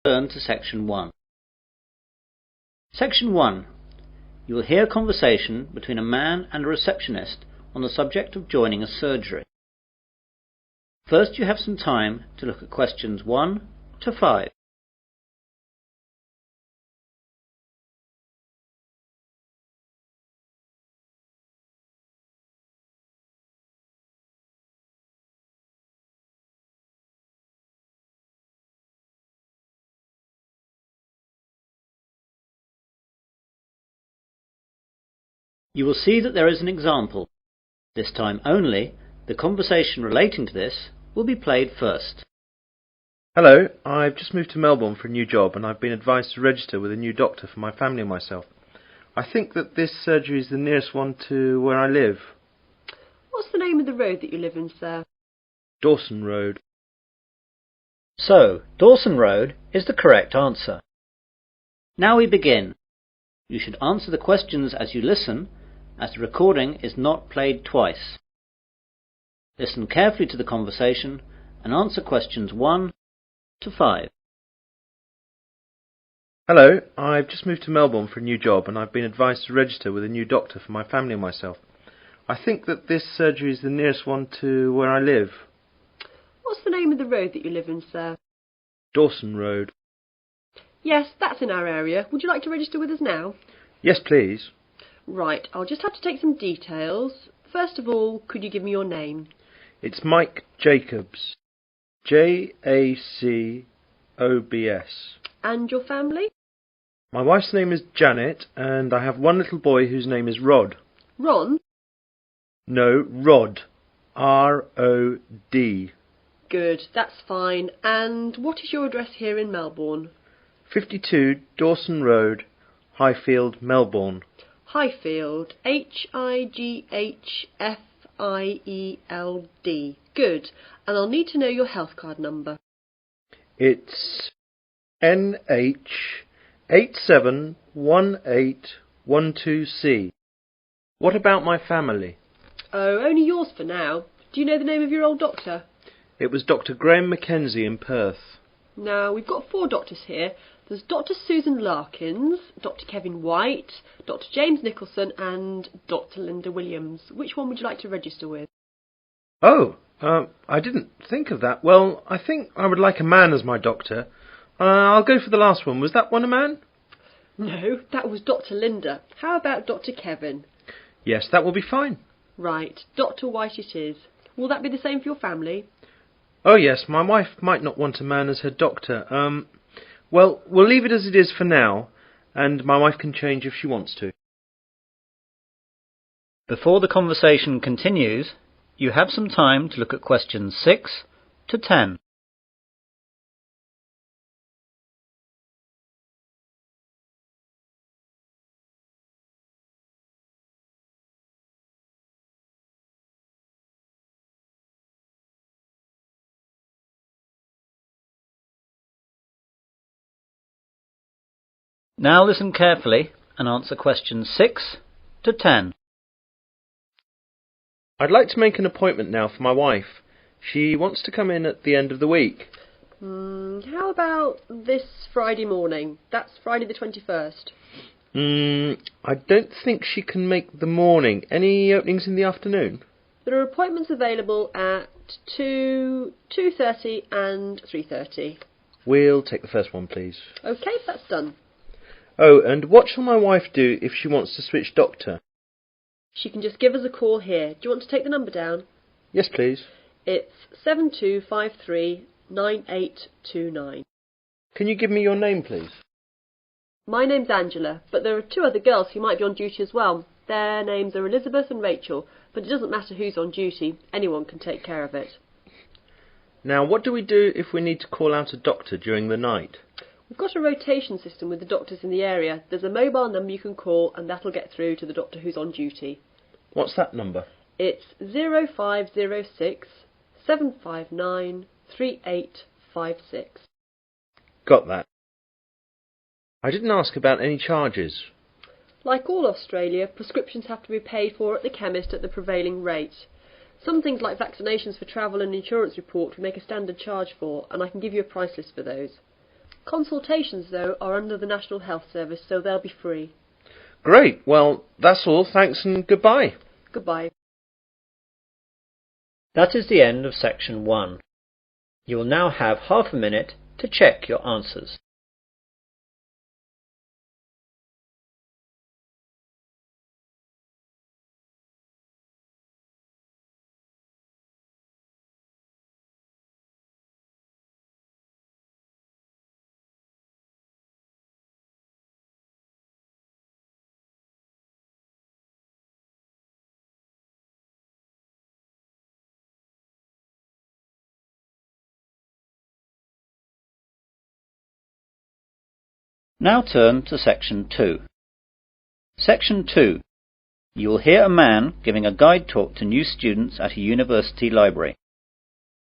Turn to Section 1. Section 1. You will hear a conversation between a man and a receptionist on the subject of joining a surgery. First, you have some time to look at questions 1 to 5. You will see that there is an example. This time only, the conversation relating to this will be played first. Hello, I've just moved to Melbourne for a new job and I've been advised to register with a new doctor for my family and myself. I think that this surgery is the nearest one to where I live. What's the name of the road that you live in, sir? Dawson Road. So, Dawson Road is the correct answer. Now we begin. You should answer the questions as you listen, as the recording is not played twice. Listen carefully to the conversation and answer questions 1 to 5. Hello, I've just moved to Melbourne for a new job and I've been advised to register with a new doctor for my family and myself. I think that this surgery is the nearest one to where I live. What's the name of the road that you live in, sir? Dawson Road. Yes, that's in our area. Would you like to register with us now? Yes, please. Right, I'll just have to take some details. First of all, could you give me your name? It's Mike Jacobs. Jacobs. And your family? My wife's name is Janet and I have one little boy whose name is Rod. Ron? No, Rod. R-O-D. Good, that's fine. And what is your address here in Melbourne? 52 Dawson Road, Highfield, Melbourne. Highfield. Highfield. Good. And I'll need to know your health card number. It's NH871812C. What about my family? Oh, only yours for now. Do you know the name of your old doctor? It was Dr. Graham Mackenzie in Perth. Now, we've got 4 doctors here. There's Dr. Susan Larkins, Dr. Kevin White, Dr. James Nicholson and Dr. Linda Williams. Which one would you like to register with? Oh, I didn't think of that. Well, I think I would like a man as my doctor. I'll go for the last one. Was that one a man? No, that was Dr. Linda. How about Dr. Kevin? Yes, that will be fine. Right, Dr. White it is. Will that be the same for your family? Oh yes, my wife might not want a man as her doctor. Well, we'll leave it as it is for now, and my wife can change if she wants to. Before the conversation continues, you have some time to look at questions 6 to 10. Now listen carefully and answer questions 6 to 10. I'd like to make an appointment now for my wife. She wants to come in at the end of the week. How about this Friday morning? That's Friday the 21st. I don't think she can make the morning. Any openings in the afternoon? There are appointments available at 2, 2:30 and 3:30. We'll take the first one, please. OK, that's done. Oh, and what shall my wife do if she wants to switch doctor? She can just give us a call here. Do you want to take the number down? Yes, please. It's 72539829. Can you give me your name, please? My name's Angela, but there are 2 other girls who might be on duty as well. Their names are Elizabeth and Rachel, but it doesn't matter who's on duty. Anyone can take care of it. Now, what do we do if we need to call out a doctor during the night? We've got a rotation system with the doctors in the area. There's a mobile number you can call and that'll get through to the doctor who's on duty. What's that number? It's 0506 759 3856. Got that. I didn't ask about any charges. Like all Australia, prescriptions have to be paid for at the chemist at the prevailing rate. Some things like vaccinations for travel and insurance report we make a standard charge for, and I can give you a price list for those. Consultations, though, are under the National Health Service, so they'll be free. Great. Well, that's all. Thanks and goodbye. Goodbye. That is the end of section 1. You will now have half a minute to check your answers. Now turn to section 2. Section 2. You will hear a man giving a guide talk to new students at a university library.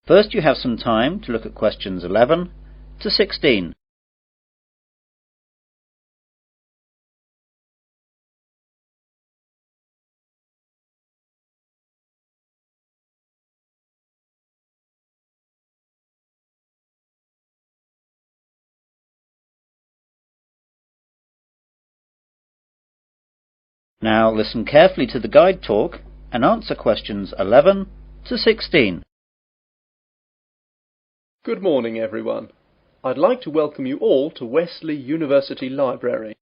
First you have some time to look at questions 11 to 16. Now listen carefully to the guide talk and answer questions 11 to 16. Good morning, everyone. I'd like to welcome you all to Wesley University Library.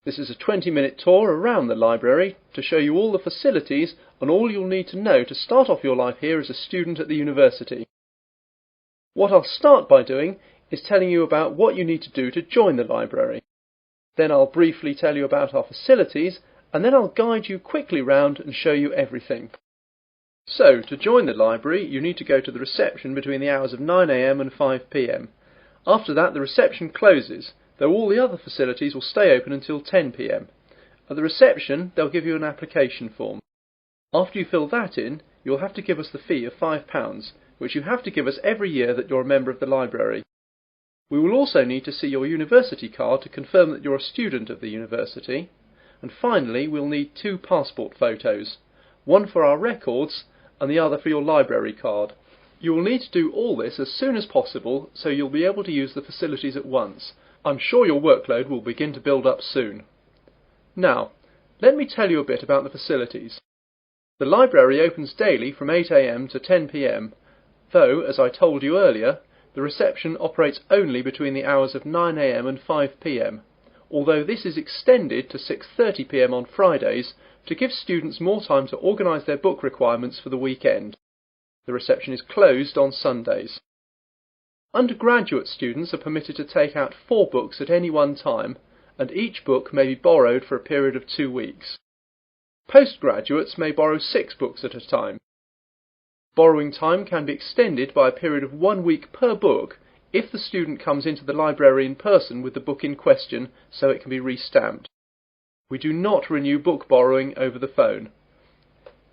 This is a 20-minute tour around the library to show you all the facilities and all you'll need to know to start off your life here as a student at the university. What I'll start by doing is telling you about what you need to do to join the library. Then I'll briefly tell you about our facilities, and then I'll guide you quickly round and show you everything. So, to join the library, you need to go to the reception between the hours of 9 AM and 5 PM. After that, the reception closes, though all the other facilities will stay open until 10 PM. At the reception, they'll give you an application form. After you fill that in, you'll have to give us the fee of £5, which you have to give us every year that you're a member of the library. We will also need to see your university card to confirm that you're a student of the university. And finally, we'll need 2 passport photos, one for our records and the other for your library card. You will need to do all this as soon as possible so you'll be able to use the facilities at once. I'm sure your workload will begin to build up soon. Now, let me tell you a bit about the facilities. The library opens daily from 8 AM to 10 PM, though, as I told you earlier, the reception operates only between the hours of 9 AM and 5 PM. Although this is extended to 6:30 PM on Fridays to give students more time to organise their book requirements for the weekend. The reception is closed on Sundays. Undergraduate students are permitted to take out 4 books at any one time, and each book may be borrowed for a period of 2 weeks. Postgraduates may borrow 6 books at a time. Borrowing time can be extended by a period of 1 week per book if the student comes into the library in person with the book in question so it can be re-stamped. We do not renew book borrowing over the phone.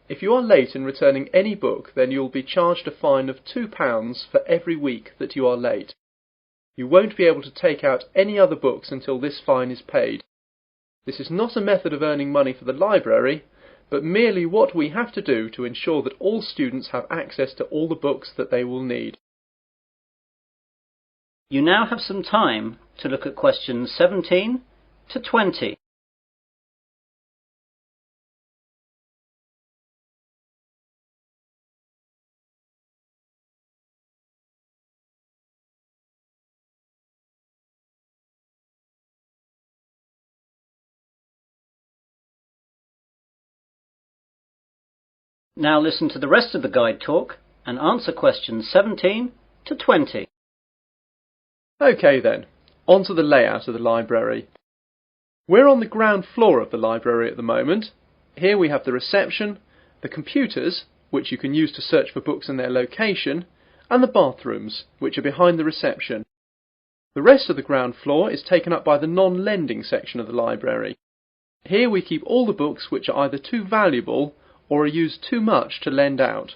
If you are late in returning any book, then you will be charged a fine of £2 for every week that you are late. You won't be able to take out any other books until this fine is paid. This is not a method of earning money for the library, but merely what we have to do to ensure that all students have access to all the books that they will need. You now have some time to look at questions 17 to 20. Now listen to the rest of the guide talk and answer questions 17 to 20. OK then, on to the layout of the library. We're on the ground floor of the library at the moment. Here we have the reception, the computers, which you can use to search for books and their location, and the bathrooms, which are behind the reception. The rest of the ground floor is taken up by the non-lending section of the library. Here we keep all the books which are either too valuable or are used too much to lend out.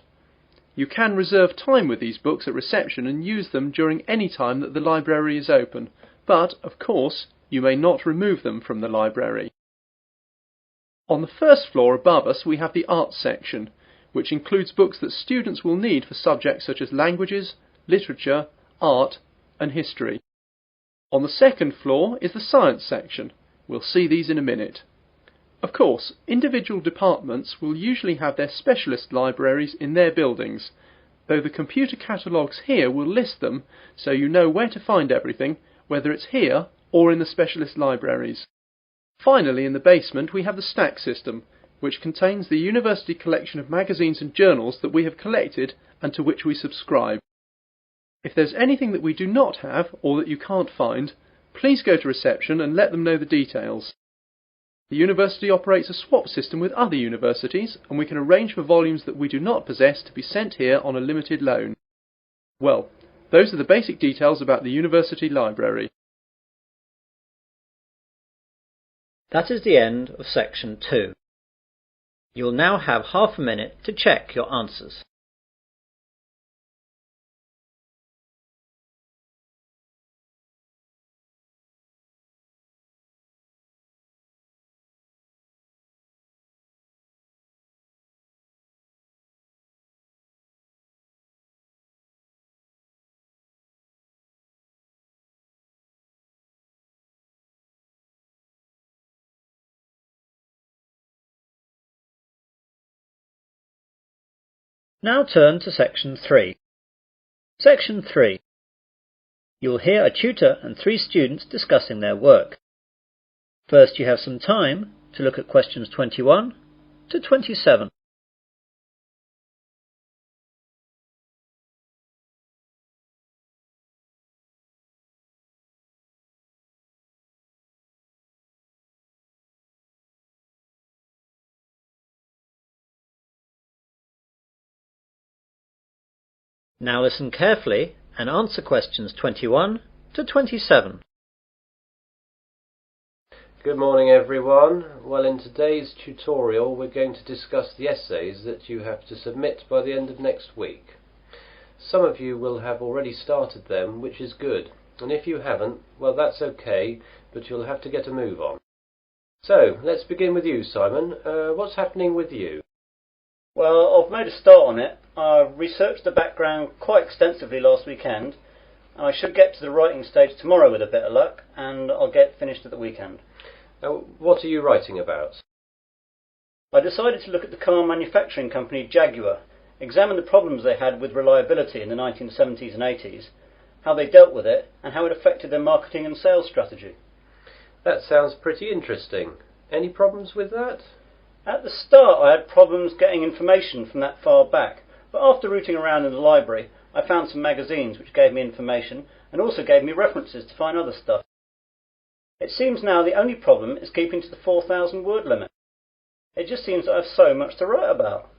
You can reserve time with these books at reception and use them during any time that the library is open, but, of course, you may not remove them from the library. On the first floor above us we have the arts section, which includes books that students will need for subjects such as languages, literature, art and history. On the second floor is the science section. We'll see these in a minute. Of course, individual departments will usually have their specialist libraries in their buildings, though the computer catalogues here will list them so you know where to find everything, whether it's here or in the specialist libraries. Finally, in the basement we have the stack system, which contains the university collection of magazines and journals that we have collected and to which we subscribe. If there's anything that we do not have or that you can't find, please go to reception and let them know the details. The university operates a swap system with other universities, and we can arrange for volumes that we do not possess to be sent here on a limited loan. Well, those are the basic details about the university library. That is the end of section 2. You'll now have half a minute to check your answers. Now turn to section 3. Section 3. You'll hear a tutor and 3 students discussing their work. First, you have some time to look at questions 21 to 27. Now listen carefully and answer questions 21 to 27. Good morning everyone. Well, in today's tutorial we're going to discuss the essays that you have to submit by the end of next week. Some of you will have already started them, which is good, and if you haven't, well that's okay, but you'll have to get a move on. So, let's begin with you, Simon. What's happening with you? Well, I've made a start on it. I researched the background quite extensively last weekend, and I should get to the writing stage tomorrow with a bit of luck, and I'll get finished at the weekend. What are you writing about? I decided to look at the car manufacturing company Jaguar, examine the problems they had with reliability in the 1970s and 80s, how they dealt with it, and how it affected their marketing and sales strategy. That sounds pretty interesting. Any problems with that? At the start I had problems getting information from that far back, but after rooting around in the library I found some magazines which gave me information and also gave me references to find other stuff. It seems now the only problem is keeping to the 4,000 word limit. It just seems that I have so much to write about.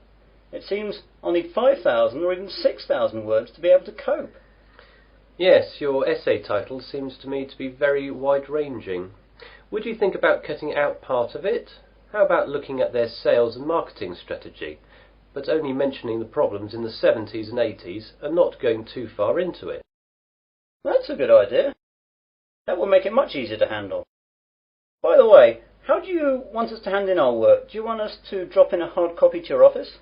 It seems I'll need 5,000 or even 6,000 words to be able to cope. Yes, your essay title seems to me to be very wide-ranging. Would you think about cutting out part of it? How about looking at their sales and marketing strategy, but only mentioning the problems in the 70s and 80s and not going too far into it? That's a good idea. That will make it much easier to handle. By the way, how do you want us to hand in our work? Do you want us to drop in a hard copy to your office?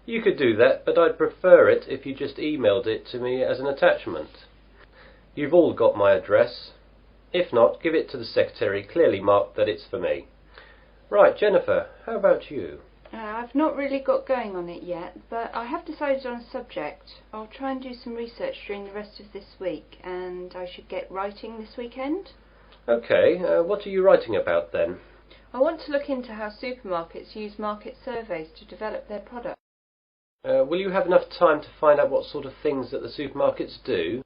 You could do that, but I'd prefer it if you just emailed it to me as an attachment. You've all got my address. If not, give it to the secretary, clearly marked that it's for me. Right, Jennifer, how about you? I've not really got going on it yet, but I have decided on a subject. I'll try and do some research during the rest of this week, and I should get writing this weekend. Okay, what are you writing about then? I want to look into how supermarkets use market surveys to develop their products. Will you have enough time to find out what sort of things that the supermarkets do?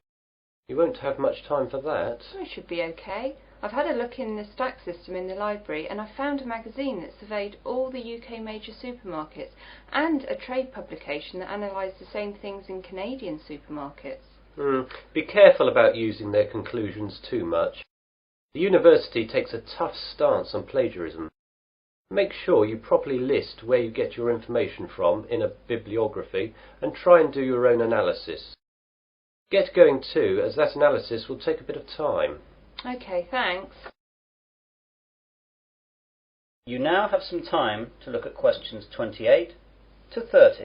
You won't have much time for that. I should be okay. I've had a look in the stack system in the library and I found a magazine that surveyed all the UK major supermarkets and a trade publication that analysed the same things in Canadian supermarkets. Be careful about using their conclusions too much. The university takes a tough stance on plagiarism. Make sure you properly list where you get your information from in a bibliography and try and do your own analysis. Get going too, as that analysis will take a bit of time. Okay, thanks. You now have some time to look at questions 28 to 30.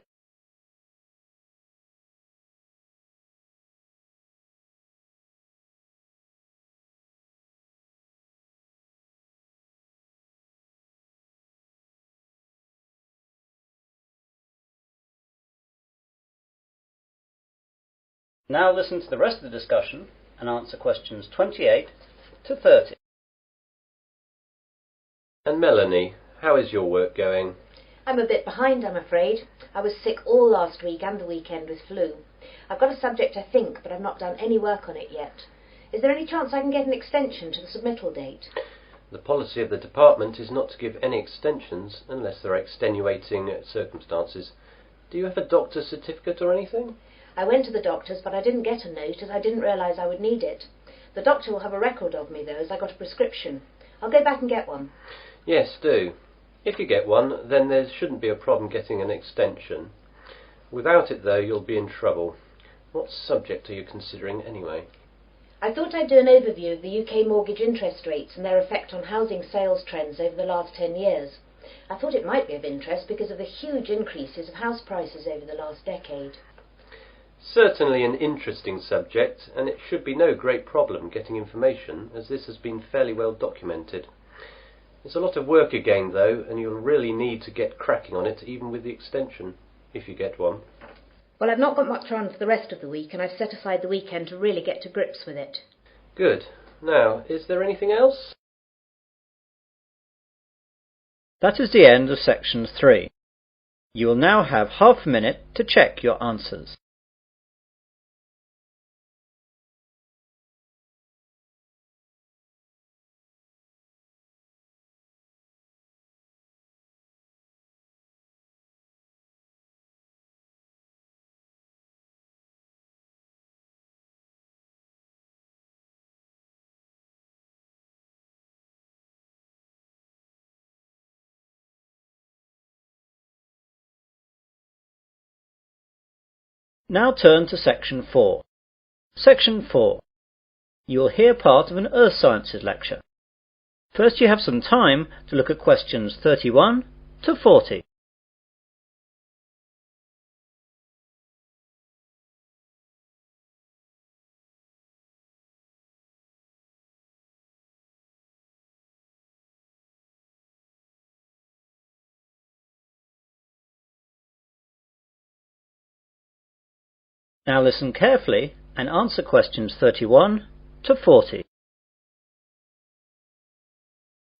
Now listen to the rest of the discussion and answer questions 28 to 30. And Melanie, how is your work going? I'm a bit behind, I'm afraid. I was sick all last week and the weekend with flu. I've got a subject, I think, but I've not done any work on it yet. Is there any chance I can get an extension to the submittal date? The policy of the department is not to give any extensions unless there are extenuating circumstances. Do you have a doctor's certificate or anything? I went to the doctor's, but I didn't get a note as I didn't realise I would need it. The doctor will have a record of me, though, as I got a prescription. I'll go back and get one. Yes, do. If you get one, then there shouldn't be a problem getting an extension. Without it, though, you'll be in trouble. What subject are you considering anyway? I thought I'd do an overview of the UK mortgage interest rates and their effect on housing sales trends over the last 10 years. I thought it might be of interest because of the huge increases of house prices over the last decade. Certainly an interesting subject, and it should be no great problem getting information, as this has been fairly well documented. It's a lot of work again, though, and you'll really need to get cracking on it, even with the extension, if you get one. Well, I've not got much on for the rest of the week, and I've set aside the weekend to really get to grips with it. Good. Now, is there anything else? That is the end of section 3. You will now have half a minute to check your answers. Now turn to section 4. Section 4. You will hear part of an Earth Sciences lecture. First you have some time to look at questions 31 to 40. Now listen carefully and answer questions 31 to 40.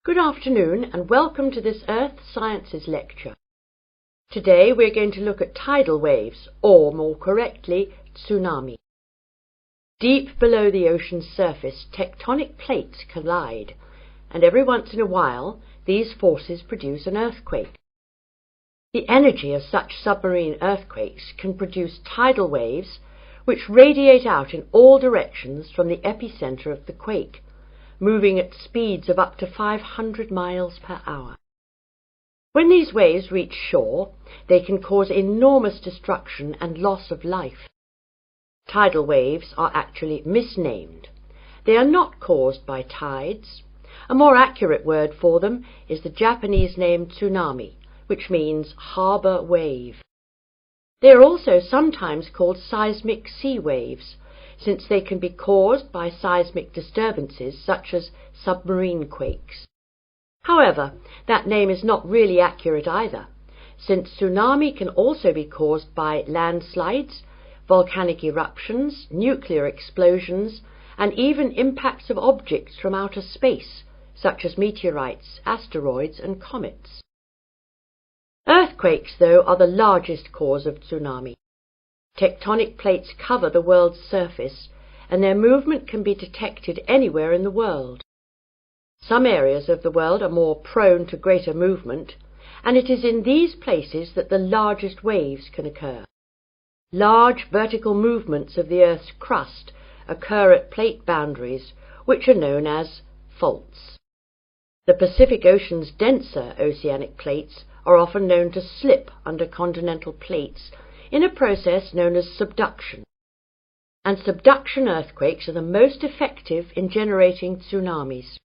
Good afternoon and welcome to this Earth Sciences lecture. Today we're going to look at tidal waves, or more correctly, tsunami. Deep below the ocean's surface, tectonic plates collide, and every once in a while these forces produce an earthquake. The energy of such submarine earthquakes can produce tidal waves which radiate out in all directions from the epicenter of the quake, moving at speeds of up to 500 miles per hour. When these waves reach shore, they can cause enormous destruction and loss of life. Tidal waves are actually misnamed. They are not caused by tides. A more accurate word for them is the Japanese name tsunami, which means harbour wave. They are also sometimes called seismic sea waves, since they can be caused by seismic disturbances such as submarine quakes. However, that name is not really accurate either, since tsunami can also be caused by landslides, volcanic eruptions, nuclear explosions, and even impacts of objects from outer space, such as meteorites, asteroids, and comets. Earthquakes, though, are the largest cause of tsunami. Tectonic plates cover the world's surface, and their movement can be detected anywhere in the world. Some areas of the world are more prone to greater movement, and it is in these places that the largest waves can occur. Large vertical movements of the Earth's crust occur at plate boundaries, which are known as faults. The Pacific Ocean's denser oceanic plates are often known to slip under continental plates in a process known as subduction. And subduction earthquakes are the most effective in generating tsunamis.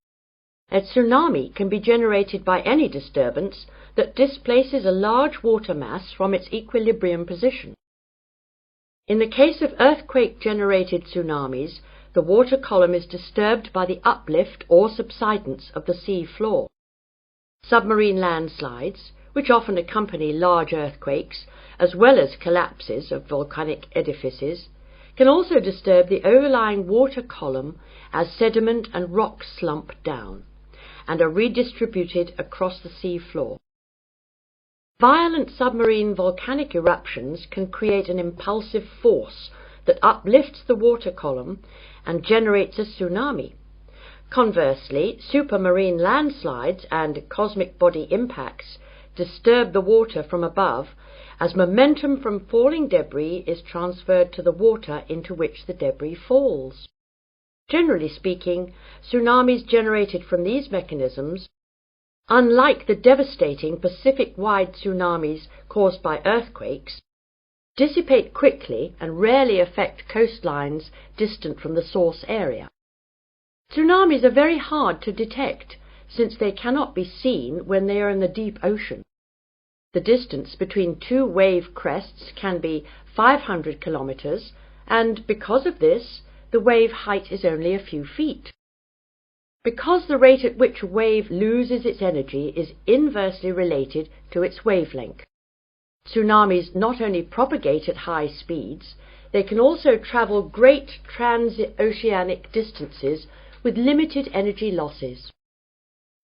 A tsunami can be generated by any disturbance that displaces a large water mass from its equilibrium position. In the case of earthquake-generated tsunamis, the water column is disturbed by the uplift or subsidence of the sea floor. Submarine landslides, which often accompany large earthquakes, as well as collapses of volcanic edifices, can also disturb the overlying water column as sediment and rocks slump down and are redistributed across the sea floor. Violent submarine volcanic eruptions can create an impulsive force that uplifts the water column and generates a tsunami. Conversely, supermarine landslides and cosmic body impacts disturb the water from above as momentum from falling debris is transferred to the water into which the debris falls. Generally speaking, tsunamis generated from these mechanisms, unlike the devastating Pacific-wide tsunamis caused by earthquakes, dissipate quickly and rarely affect coastlines distant from the source area. Tsunamis are very hard to detect since they cannot be seen when they are in the deep ocean. The distance between two wave crests can be 500 kilometers, and because of this, the wave height is only a few feet. Because the rate at which a wave loses its energy is inversely related to its wavelength. Tsunamis not only propagate at high speeds, they can also travel great transoceanic distances with limited energy losses.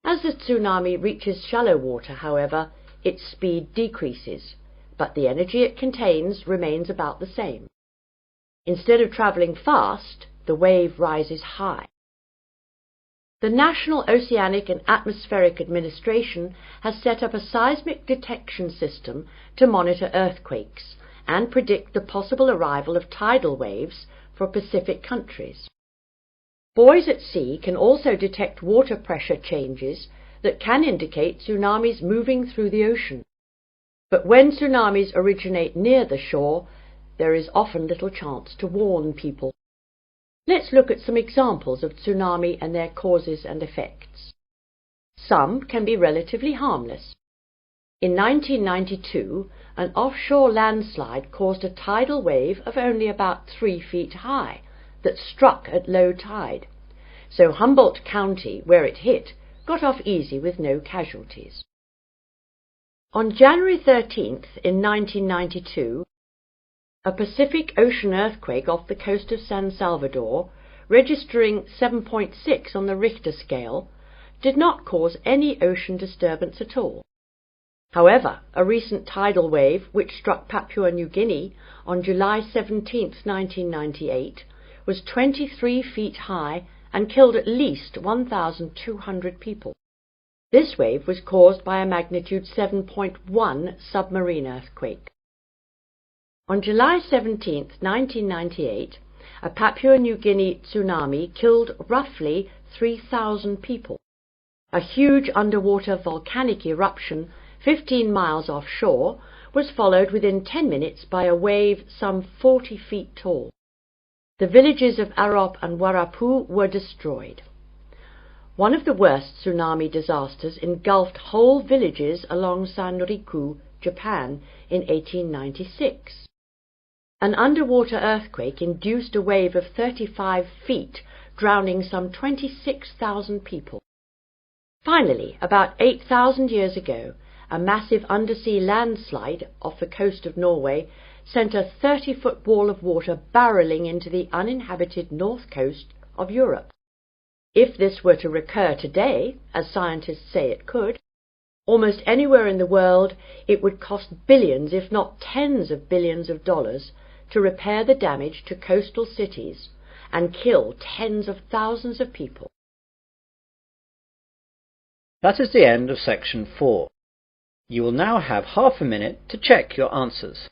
As the tsunami reaches shallow water, however, its speed decreases, but the energy it contains remains about the same. Instead of travelling fast, the wave rises high. The National Oceanic and Atmospheric Administration has set up a seismic detection system to monitor earthquakes and predict the possible arrival of tidal waves for Pacific countries. Buoys at sea can also detect water pressure changes that can indicate tsunamis moving through the ocean. But when tsunamis originate near the shore, there is often little chance to warn people. Let's look at some examples of tsunami and their causes and effects. Some can be relatively harmless. In 1992, an offshore landslide caused a tidal wave of only about 3 feet high that struck at low tide, so Humboldt County, where it hit, got off easy with no casualties. On January 13th in 1992, a Pacific Ocean earthquake off the coast of San Salvador, registering 7.6 on the Richter scale, did not cause any ocean disturbance at all. However, a recent tidal wave which struck Papua New Guinea on July 17, 1998, was 23 feet high and killed at least 1,200 people. This wave was caused by a magnitude 7.1 submarine earthquake. On July 17, 1998, a Papua New Guinea tsunami killed roughly 3,000 people. A huge underwater volcanic eruption 15 miles offshore was followed within 10 minutes by a wave some 40 feet tall. The villages of Arop and Warapu were destroyed. One of the worst tsunami disasters engulfed whole villages along Sanriku, Japan, in 1896. An underwater earthquake induced a wave of 35 feet, drowning some 26,000 people. Finally, about 8,000 years ago, a massive undersea landslide off the coast of Norway sent a 30-foot wall of water barreling into the uninhabited north coast of Europe. If this were to recur today, as scientists say it could, almost anywhere in the world, it would cost billions, if not tens of billions of dollars, to repair the damage to coastal cities and kill tens of thousands of people. That is the end of section 4. You will now have half a minute to check your answers.